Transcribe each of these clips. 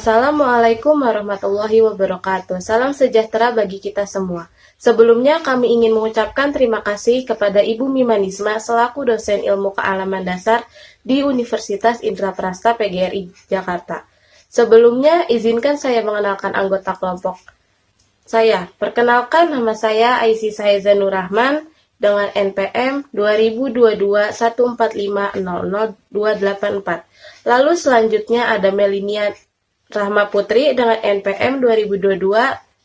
Assalamualaikum warahmatullahi wabarakatuh. Salam sejahtera bagi kita semua. Sebelumnya kami ingin mengucapkan terima kasih kepada Ibu Mimanisma selaku dosen ilmu kealaman dasar di Universitas Indraprasta PGRI Jakarta. Sebelumnya izinkan saya mengenalkan anggota kelompok saya. Perkenalkan, nama saya Aisy Saheza Nur Rahman dengan NPM 202214500284. Lalu selanjutnya ada Melinia Rahma Putri dengan NPM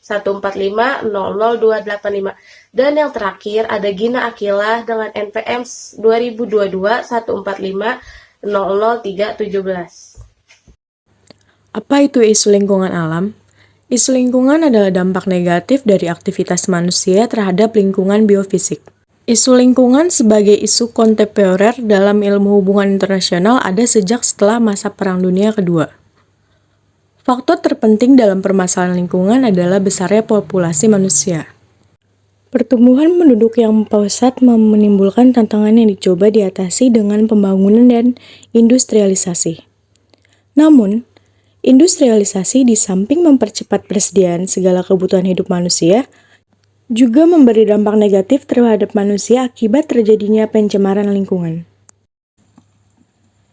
202214500285. Dan yang terakhir ada Gina Akila dengan NPM 202214500317. Apa itu isu lingkungan alam? Isu lingkungan adalah dampak negatif dari aktivitas manusia terhadap lingkungan biofisik. Isu lingkungan sebagai isu kontemporer dalam ilmu hubungan internasional ada sejak setelah masa Perang Dunia Kedua. Faktor terpenting dalam permasalahan lingkungan adalah besarnya populasi manusia. Pertumbuhan penduduk yang pesat menimbulkan tantangan yang dicoba diatasi dengan pembangunan dan industrialisasi. Namun, industrialisasi di samping mempercepat persediaan segala kebutuhan hidup manusia, juga memberi dampak negatif terhadap manusia akibat terjadinya pencemaran lingkungan.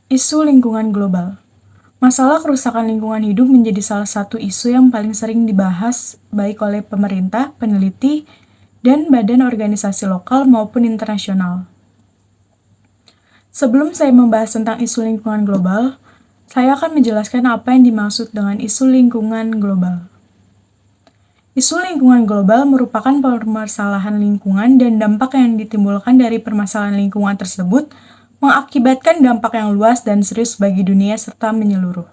Isu lingkungan global. Masalah kerusakan lingkungan hidup menjadi salah satu isu yang paling sering dibahas baik oleh pemerintah, peneliti, dan badan organisasi lokal maupun internasional. Sebelum saya membahas tentang isu lingkungan global, saya akan menjelaskan apa yang dimaksud dengan isu lingkungan global. Isu lingkungan global merupakan permasalahan lingkungan dan dampak yang ditimbulkan dari permasalahan lingkungan tersebut mengakibatkan dampak yang luas dan serius bagi dunia serta menyeluruh.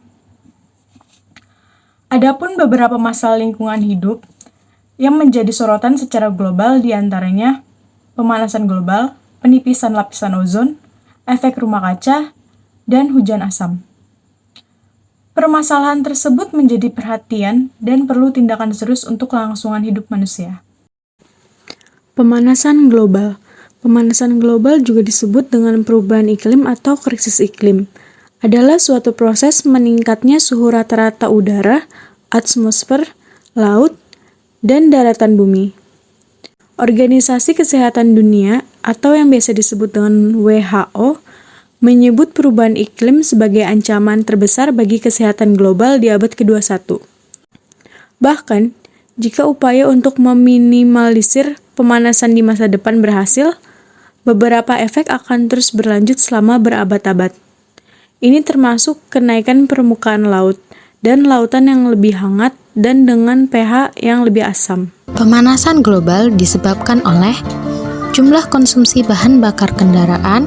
Adapun beberapa masalah lingkungan hidup yang menjadi sorotan secara global diantaranya pemanasan global, penipisan lapisan ozon, efek rumah kaca, dan hujan asam. Permasalahan tersebut menjadi perhatian dan perlu tindakan serius untuk kelangsungan hidup manusia. Pemanasan global. Pemanasan global juga disebut dengan perubahan iklim atau krisis iklim. Adalah suatu proses meningkatnya suhu rata-rata udara, atmosfer, laut, dan daratan bumi. Organisasi Kesehatan Dunia atau yang biasa disebut dengan WHO menyebut perubahan iklim sebagai ancaman terbesar bagi kesehatan global di abad ke-21. Bahkan, jika upaya untuk meminimalisir pemanasan di masa depan berhasil, beberapa efek akan terus berlanjut selama berabad-abad. Ini termasuk kenaikan permukaan laut dan lautan yang lebih hangat dan dengan pH yang lebih asam. Pemanasan global disebabkan oleh jumlah konsumsi bahan bakar kendaraan,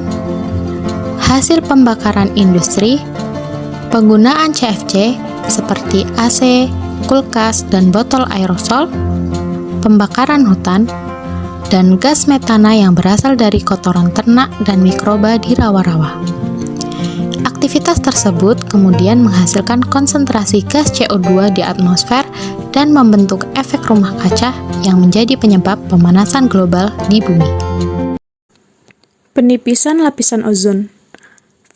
hasil pembakaran industri, penggunaan CFC seperti AC, kulkas, dan botol aerosol, pembakaran hutan, dan gas metana yang berasal dari kotoran ternak dan mikroba di rawa-rawa. Aktivitas tersebut kemudian menghasilkan konsentrasi gas CO2 di atmosfer dan membentuk efek rumah kaca yang menjadi penyebab pemanasan global di bumi. Penipisan lapisan ozon.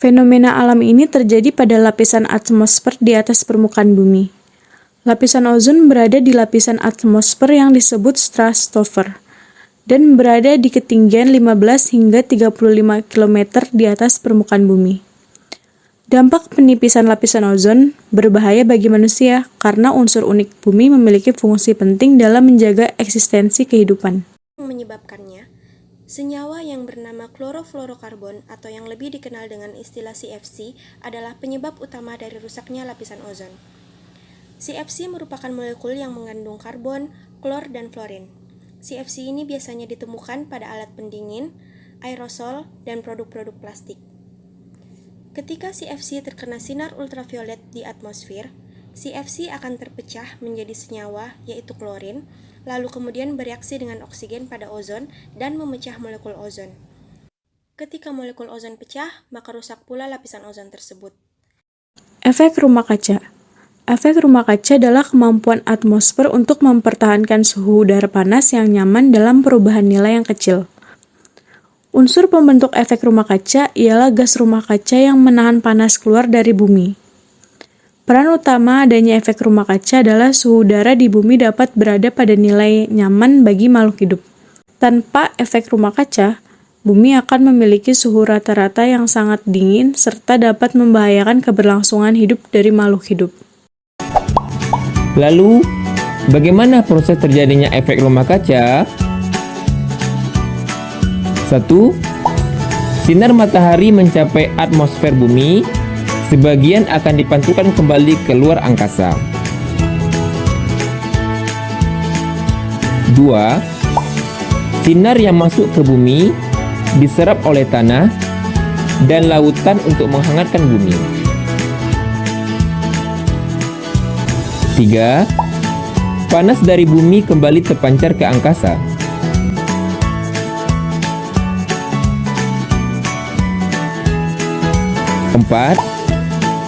Fenomena alam ini terjadi pada lapisan atmosfer di atas permukaan bumi. Lapisan ozon berada di lapisan atmosfer yang disebut stratosfer dan berada di ketinggian 15 hingga 35 km di atas permukaan bumi. Dampak penipisan lapisan ozon berbahaya bagi manusia karena unsur unik bumi memiliki fungsi penting dalam menjaga eksistensi kehidupan. Menyebabkannya, senyawa yang bernama klorofluorokarbon atau yang lebih dikenal dengan istilah CFC adalah penyebab utama dari rusaknya lapisan ozon. CFC merupakan molekul yang mengandung karbon, klor, dan fluorin. CFC ini biasanya ditemukan pada alat pendingin, aerosol, dan produk-produk plastik. Ketika CFC terkena sinar ultraviolet di atmosfer, CFC akan terpecah menjadi senyawa yaitu klorin, lalu kemudian bereaksi dengan oksigen pada ozon dan memecah molekul ozon. Ketika molekul ozon pecah, maka rusak pula lapisan ozon tersebut. Efek rumah kaca. Efek rumah kaca adalah kemampuan atmosfer untuk mempertahankan suhu udara panas yang nyaman dalam perubahan nilai yang kecil. Unsur pembentuk efek rumah kaca ialah gas rumah kaca yang menahan panas keluar dari bumi. Peran utama adanya efek rumah kaca adalah suhu udara di bumi dapat berada pada nilai nyaman bagi makhluk hidup. Tanpa efek rumah kaca, bumi akan memiliki suhu rata-rata yang sangat dingin serta dapat membahayakan keberlangsungan hidup dari makhluk hidup. Lalu, bagaimana proses terjadinya efek rumah kaca? 1. Sinar matahari mencapai atmosfer bumi, sebagian akan dipantulkan kembali ke luar angkasa. 2. Sinar yang masuk ke bumi diserap oleh tanah dan lautan untuk menghangatkan bumi. 3. Panas dari bumi kembali terpancar ke angkasa. 4.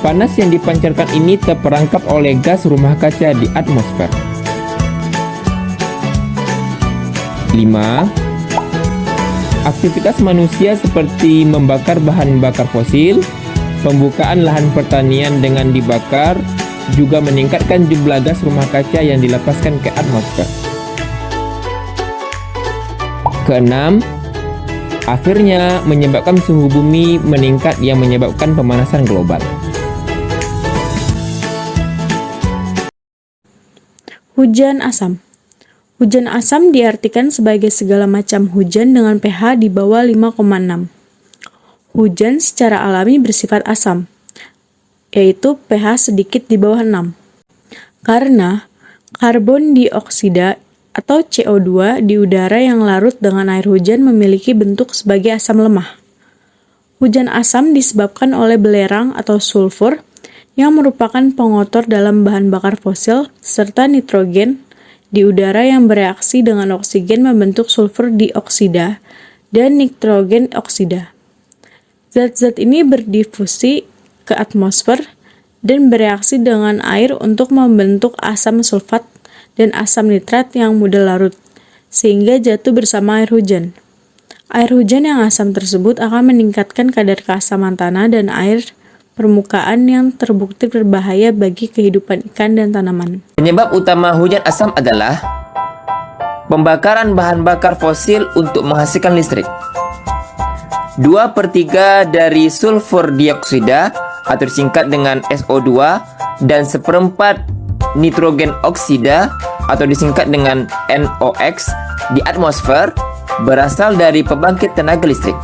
Panas yang dipancarkan ini terperangkap oleh gas rumah kaca di atmosfer. 5. Aktivitas manusia seperti membakar bahan bakar fosil, pembukaan lahan pertanian dengan dibakar, juga meningkatkan jumlah gas rumah kaca yang dilepaskan ke atmosfer. Keenam, akhirnya menyebabkan suhu bumi meningkat yang menyebabkan pemanasan global. Hujan asam. Hujan asam diartikan sebagai segala macam hujan dengan pH di bawah 5,6. Hujan secara alami bersifat asam, yaitu pH sedikit di bawah 6. Karena karbon dioksida atau CO2 di udara yang larut dengan air hujan memiliki bentuk sebagai asam lemah. Hujan asam disebabkan oleh belerang atau sulfur yang merupakan pengotor dalam bahan bakar fosil serta nitrogen di udara yang bereaksi dengan oksigen membentuk sulfur dioksida dan nitrogen oksida. Zat-zat ini berdifusi ke atmosfer dan bereaksi dengan air untuk membentuk asam sulfat dan asam nitrat yang mudah larut, sehingga jatuh bersama air hujan. Air hujan yang asam tersebut akan meningkatkan kadar keasaman tanah dan air permukaan yang terbukti berbahaya bagi kehidupan ikan dan tanaman. Penyebab utama hujan asam adalah pembakaran bahan bakar fosil untuk menghasilkan listrik. 2/3 dari sulfur dioksida atau disingkat dengan SO2 dan 1/4 nitrogen oksida atau disingkat dengan NOx di atmosfer berasal dari pembangkit tenaga listrik.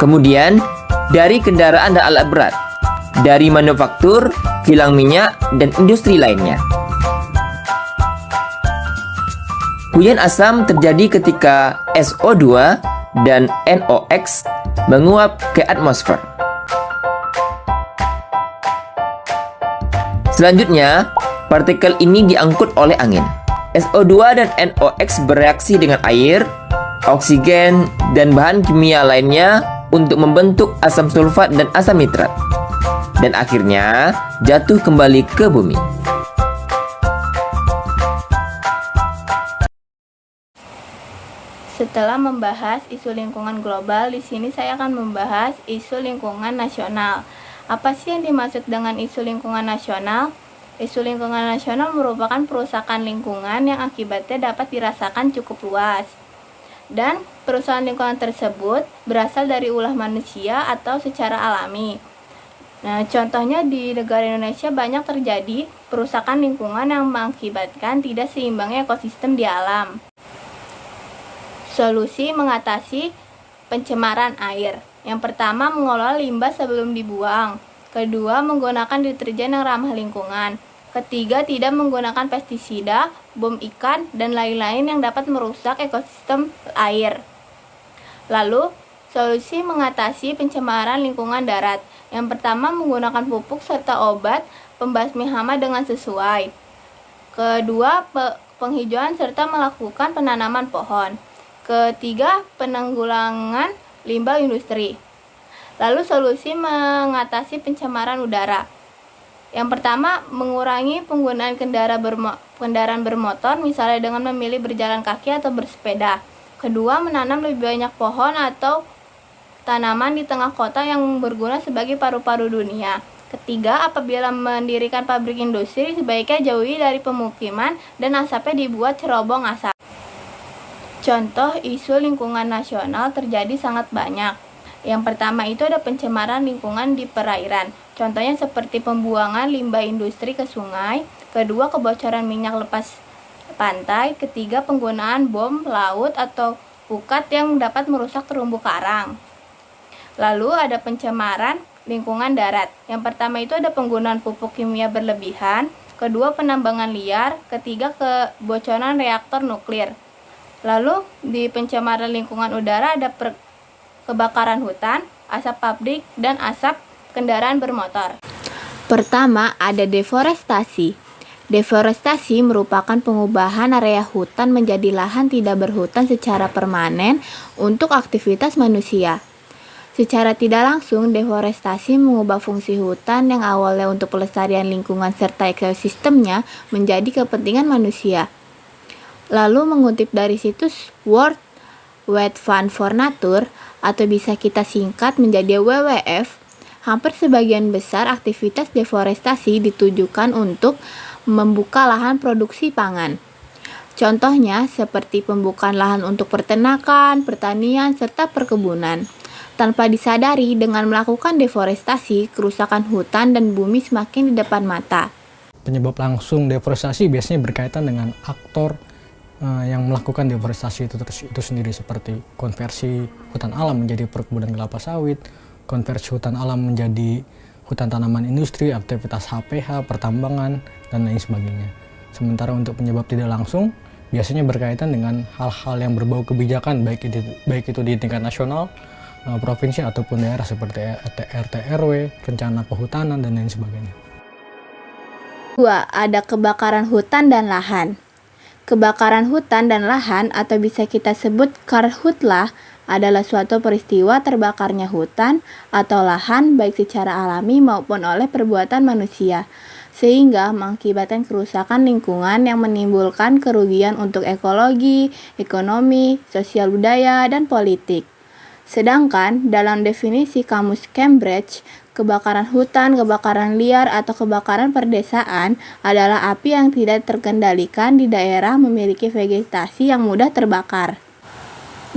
Kemudian, dari kendaraan dan alat berat, dari manufaktur, kilang minyak, dan industri lainnya. Hujan asam terjadi ketika SO2 dan NOx menguap ke atmosfer. Selanjutnya, partikel ini diangkut oleh angin. SO2 dan NOx bereaksi dengan air, oksigen, dan bahan kimia lainnya untuk membentuk asam sulfat dan asam nitrat, dan akhirnya jatuh kembali ke bumi. Setelah membahas isu lingkungan global, di sini saya akan membahas isu lingkungan nasional. Apa sih yang dimaksud dengan isu lingkungan nasional? Isu lingkungan nasional merupakan perusakan lingkungan yang akibatnya dapat dirasakan cukup luas. Dan perusahaan lingkungan tersebut berasal dari ulah manusia atau secara alami. Nah, contohnya di negara Indonesia banyak terjadi perusakan lingkungan yang mengakibatkan tidak seimbangnya ekosistem di alam. Solusi mengatasi pencemaran air. Yang pertama, mengolah limbah sebelum dibuang. Kedua, menggunakan deterjen yang ramah lingkungan. Ketiga, tidak menggunakan pestisida, bom ikan, dan lain-lain yang dapat merusak ekosistem air. Lalu, solusi mengatasi pencemaran lingkungan darat. Yang pertama, menggunakan pupuk serta obat pembasmi hama dengan sesuai. Kedua, penghijauan serta melakukan penanaman pohon. Ketiga, penanggulangan limbah industri. Lalu, solusi mengatasi pencemaran udara. Yang pertama, mengurangi penggunaan kendaraan bermotor, misalnya dengan memilih berjalan kaki atau bersepeda. Kedua, menanam lebih banyak pohon atau tanaman di tengah kota yang berguna sebagai paru-paru dunia. Ketiga, apabila mendirikan pabrik industri, sebaiknya jauhi dari pemukiman dan asapnya dibuat cerobong asap. Contoh isu lingkungan nasional terjadi sangat banyak. Yang pertama itu ada pencemaran lingkungan di perairan. Contohnya seperti pembuangan limbah industri ke sungai. Kedua, kebocoran minyak lepas pantai. Ketiga, penggunaan bom laut atau pukat yang dapat merusak terumbu karang. Lalu ada pencemaran lingkungan darat. Yang pertama itu ada penggunaan pupuk kimia berlebihan. Kedua, penambangan liar. Ketiga, kebocoran reaktor nuklir. Lalu di pencemaran lingkungan udara ada kebakaran hutan, asap pabrik, dan asap kendaraan bermotor. Pertama, ada deforestasi. Deforestasi merupakan pengubahan area hutan menjadi lahan tidak berhutan secara permanen untuk aktivitas manusia. Secara tidak langsung, deforestasi mengubah fungsi hutan yang awalnya untuk pelestarian lingkungan serta ekosistemnya menjadi kepentingan manusia. Lalu mengutip dari situs World Wide Fund for Nature atau bisa kita singkat menjadi WWF, hampir sebagian besar aktivitas deforestasi ditujukan untuk membuka lahan produksi pangan. Contohnya seperti pembukaan lahan untuk peternakan, pertanian, serta perkebunan. Tanpa disadari, dengan melakukan deforestasi, kerusakan hutan dan bumi semakin di depan mata. Penyebab langsung deforestasi biasanya berkaitan dengan aktor yang melakukan deforestasi itu sendiri, seperti konversi hutan alam menjadi perkebunan kelapa sawit, konversi hutan alam menjadi hutan tanaman industri, aktivitas HPH, pertambangan, dan lain sebagainya. Sementara untuk penyebab tidak langsung, biasanya berkaitan dengan hal-hal yang berbau kebijakan, baik itu di tingkat nasional, provinsi, ataupun daerah seperti RT RW, rencana kehutanan, dan lain sebagainya. 2. Ada kebakaran hutan dan lahan. Kebakaran hutan dan lahan atau bisa kita sebut karhutlah adalah suatu peristiwa terbakarnya hutan atau lahan baik secara alami maupun oleh perbuatan manusia, sehingga mengakibatkan kerusakan lingkungan yang menimbulkan kerugian untuk ekologi, ekonomi, sosial budaya, dan politik. Sedangkan dalam definisi Kamus Cambridge, kebakaran hutan, kebakaran liar, atau kebakaran perdesaan adalah api yang tidak terkendalikan di daerah memiliki vegetasi yang mudah terbakar.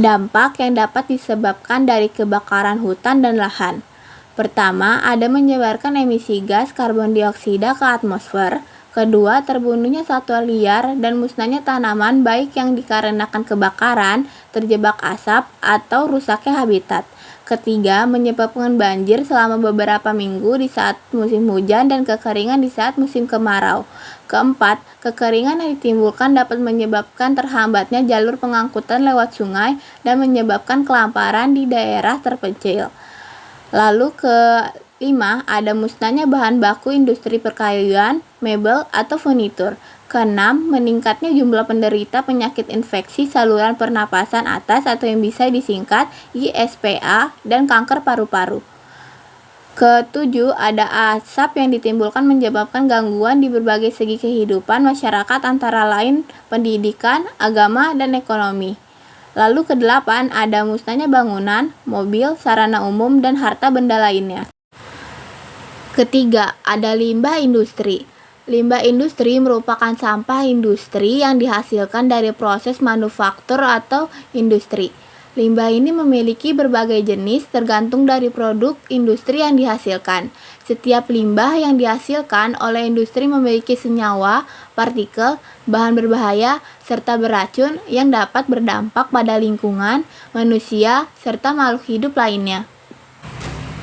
Dampak yang dapat disebabkan dari kebakaran hutan dan lahan. Pertama, ada menyebarkan emisi gas karbon dioksida ke atmosfer. Kedua, terbunuhnya satwa liar dan musnahnya tanaman baik yang dikarenakan kebakaran, terjebak asap, atau rusaknya habitat. Ketiga, menyebabkan banjir selama beberapa minggu di saat musim hujan dan kekeringan di saat musim kemarau. Keempat, kekeringan yang ditimbulkan dapat menyebabkan terhambatnya jalur pengangkutan lewat sungai dan menyebabkan kelaparan di daerah terpencil. Lalu kelima, ada musnahnya bahan baku industri perkayuan, mebel, atau furnitur. Keenam, meningkatnya jumlah penderita penyakit infeksi saluran pernapasan atas atau yang bisa disingkat ISPA dan kanker paru-paru. Ketujuh, ada asap yang ditimbulkan menyebabkan gangguan di berbagai segi kehidupan masyarakat antara lain pendidikan, agama, dan ekonomi. Lalu kedelapan, ada musnahnya bangunan, mobil, sarana umum, dan harta benda lainnya. Ketiga, ada limbah industri. Limbah industri merupakan sampah industri yang dihasilkan dari proses manufaktur atau industri. Limbah ini memiliki berbagai jenis tergantung dari produk industri yang dihasilkan. Setiap limbah yang dihasilkan oleh industri memiliki senyawa, partikel, bahan berbahaya, serta beracun yang dapat berdampak pada lingkungan, manusia, serta makhluk hidup lainnya.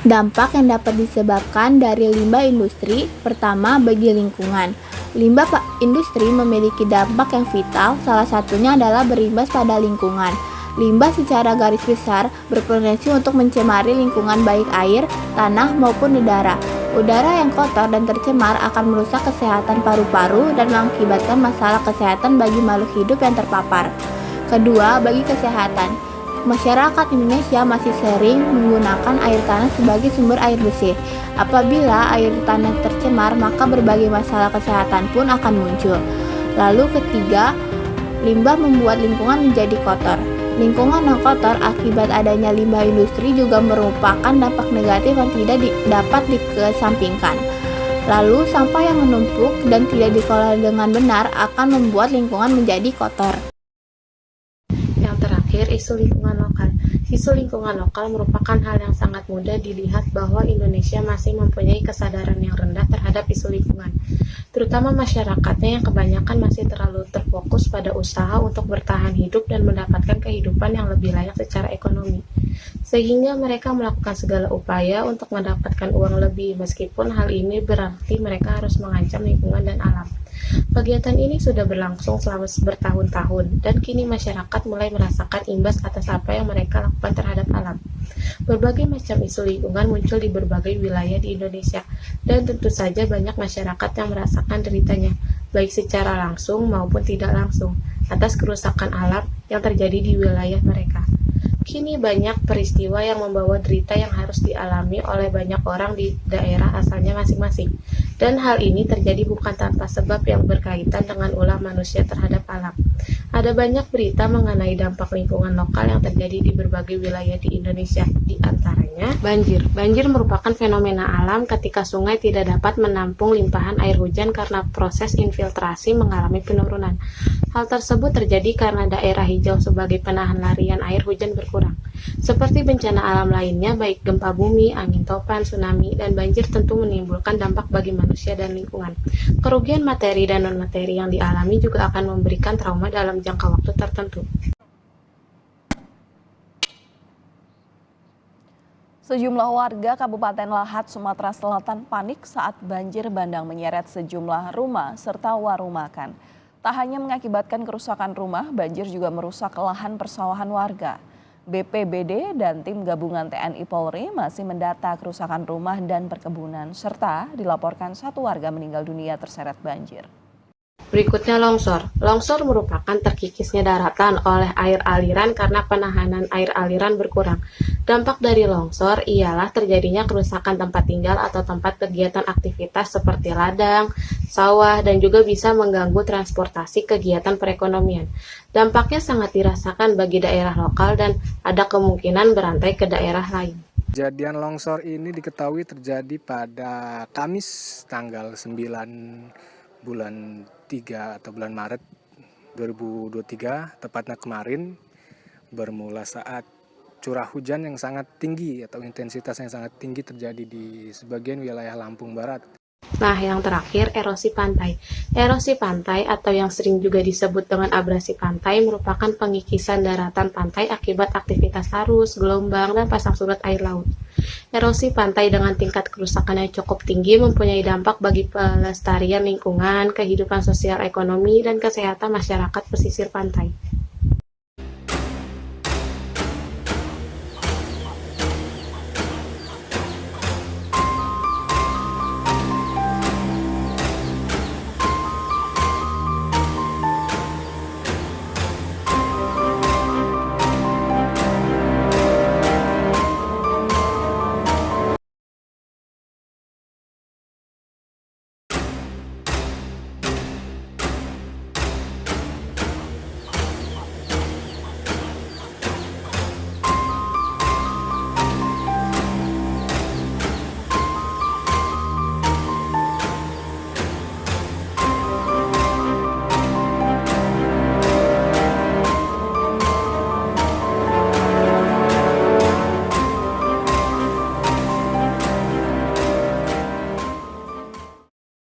Dampak yang dapat disebabkan dari limbah industri. Pertama, bagi lingkungan. Limbah industri memiliki dampak yang vital, salah satunya adalah berimbas pada lingkungan. Limbah secara garis besar berpotensi untuk mencemari lingkungan baik air, tanah, maupun udara. Udara yang kotor dan tercemar akan merusak kesehatan paru-paru dan mengakibatkan masalah kesehatan bagi makhluk hidup yang terpapar. Kedua, bagi kesehatan. Masyarakat Indonesia masih sering menggunakan air tanah sebagai sumber air bersih. Apabila air tanah tercemar, maka berbagai masalah kesehatan pun akan muncul. Lalu ketiga, limbah membuat lingkungan menjadi kotor. Lingkungan yang kotor akibat adanya limbah industri juga merupakan dampak negatif yang tidak dapat dikesampingkan. Lalu, sampah yang menumpuk dan tidak dikelola dengan benar akan membuat lingkungan menjadi kotor. Yang terakhir, isu lingkungan lokal. Isu lingkungan lokal merupakan hal yang sangat mudah dilihat bahwa Indonesia masih mempunyai kesadaran yang rendah terhadap isu lingkungan, terutama masyarakatnya yang kebanyakan masih terlalu terfokus pada usaha untuk bertahan hidup dan mendapatkan kehidupan yang lebih layak secara ekonomi, sehingga mereka melakukan segala upaya untuk mendapatkan uang lebih, meskipun hal ini berarti mereka harus mengancam lingkungan dan alam. Kegiatan ini sudah berlangsung selama bertahun-tahun, dan kini masyarakat mulai merasakan imbas atas apa yang mereka lakukan terhadap alam. Berbagai macam isu lingkungan muncul di berbagai wilayah di Indonesia, dan tentu saja banyak masyarakat yang merasakan deritanya, baik secara langsung maupun tidak langsung, atas kerusakan alam yang terjadi di wilayah mereka. Kini banyak peristiwa yang membawa derita yang harus dialami oleh banyak orang di daerah asalnya masing-masing. Dan hal ini terjadi bukan tanpa sebab yang berkaitan dengan ulah manusia terhadap alam. Ada banyak berita mengenai dampak lingkungan lokal yang terjadi di berbagai wilayah di Indonesia, di antaranya banjir. Banjir merupakan fenomena alam ketika sungai tidak dapat menampung limpahan air hujan karena proses infiltrasi mengalami penurunan. Hal tersebut terjadi karena daerah hijau sebagai penahan larian air hujan berkurang. Seperti bencana alam lainnya, baik gempa bumi, angin topan, tsunami, dan banjir tentu menimbulkan dampak bagi manusia dan lingkungan. Kerugian materi dan non-materi yang dialami juga akan memberikan trauma dalam jangka waktu tertentu. Sejumlah warga Kabupaten Lahat, Sumatera Selatan panik saat banjir bandang menyeret sejumlah rumah serta warung makan. Tak hanya mengakibatkan kerusakan rumah, banjir juga merusak lahan persawahan warga. BPBD dan tim gabungan TNI Polri masih mendata kerusakan rumah dan perkebunan, serta dilaporkan satu warga meninggal dunia terseret banjir. Berikutnya longsor. Longsor merupakan terkikisnya daratan oleh air aliran karena penahanan air aliran berkurang. Dampak dari longsor ialah terjadinya kerusakan tempat tinggal atau tempat kegiatan aktivitas seperti ladang, sawah, dan juga bisa mengganggu transportasi kegiatan perekonomian. Dampaknya sangat dirasakan bagi daerah lokal dan ada kemungkinan berantai ke daerah lain. Kejadian longsor ini diketahui terjadi pada Kamis tanggal 9 bulan 3 atau bulan Maret 2023, tepatnya kemarin, bermula saat curah hujan yang sangat tinggi atau intensitas yang sangat tinggi terjadi di sebagian wilayah Lampung Barat. Nah, yang terakhir, erosi pantai. Erosi pantai atau yang sering juga disebut dengan abrasi pantai merupakan pengikisan daratan pantai akibat aktivitas arus, gelombang, dan pasang surut air laut. Erosi pantai dengan tingkat kerusakan yang cukup tinggi mempunyai dampak bagi pelestarian lingkungan, kehidupan sosial ekonomi, dan kesehatan masyarakat pesisir pantai.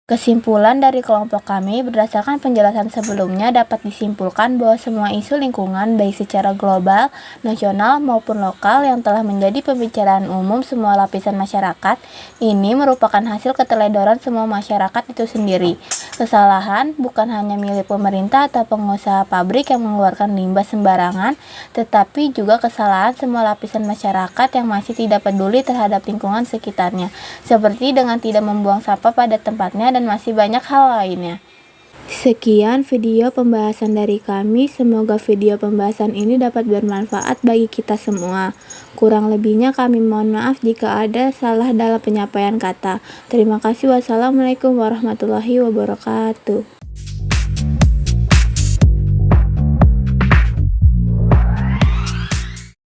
Kesimpulan dari kelompok kami berdasarkan penjelasan sebelumnya dapat disimpulkan bahwa semua isu lingkungan baik secara global, nasional maupun lokal yang telah menjadi pembicaraan umum semua lapisan masyarakat ini merupakan hasil keteledoran semua masyarakat itu sendiri. Kesalahan bukan hanya milik pemerintah atau pengusaha pabrik yang mengeluarkan limbah sembarangan, tetapi juga kesalahan semua lapisan masyarakat yang masih tidak peduli terhadap lingkungan sekitarnya, seperti dengan tidak membuang sampah pada tempatnya dan masih banyak hal lainnya. Sekian video pembahasan dari kami, semoga video pembahasan ini dapat bermanfaat bagi kita semua. Kurang lebihnya kami mohon maaf jika ada salah dalam penyampaian kata. Terima kasih. Wassalamualaikum warahmatullahi wabarakatuh.